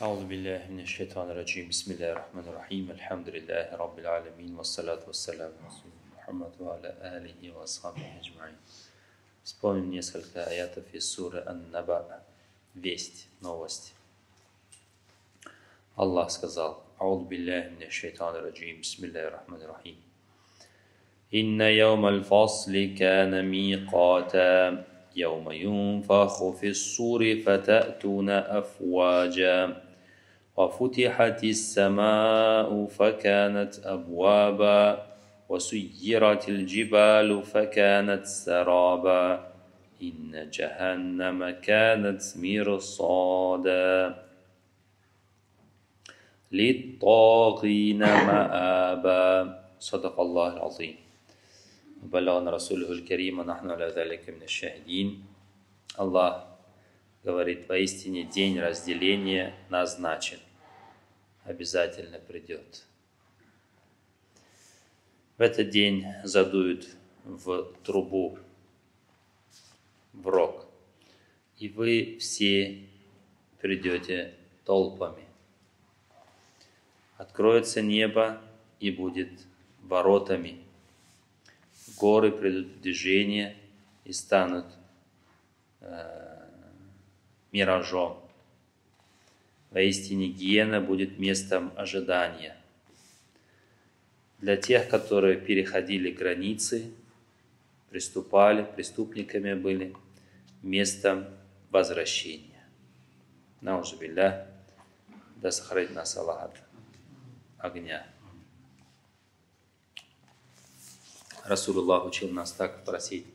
أعوذ بالله من الشيطان الرجيم بسم الله الرحمن الرحيم الحمد لله رب العالمين والصلاة والسلام على رسول محمد وعلى آله وأصحابه أجمعين. Вспомним несколько аятов из суры Ан-Наба. Весть, новость. Аллах сказал: أعوذ بالله من الشيطان الرجيم بسم الله الرحمن الرحيم إن يوم الفصل كان ميقاتا يوم ينفخ في الصور فتأتون أفواجا وفتحت السماء فكانت أبوابا وسيرت الجبال فكانت سرابا إن جهنم كانت مرصادا للطاغين مآبا صدق الله العظيم وبلغنا رسوله الكريم ونحن على ذلك من الشاهدين. Аллах говорит: поистине день разделения назначен, обязательно придет. В этот день задуют в трубу, в рог, и вы все придете толпами. Откроется небо и будет воротами. Горы придут в движение и станут миражом. Воистине гиена будет местом ожидания. Для тех, которые переходили границы, преступниками были, местом возвращения. Наузу билля, да сохранит нас Аллах от огня. Расулуллах учил нас так просить: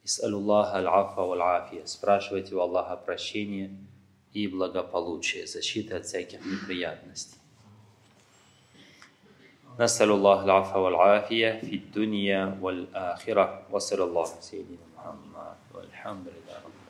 «Ис'алуллаха аль-афа валь-афия». Спрашивайте у Аллаха прощения и благополучия, защиты от всяких неприятностей. Нас'алуллаха аль-афа валь-афия фид-дунья валь-ахира. Ва саллаллаху алейхи ва саллям. Вальхамдулиллахи.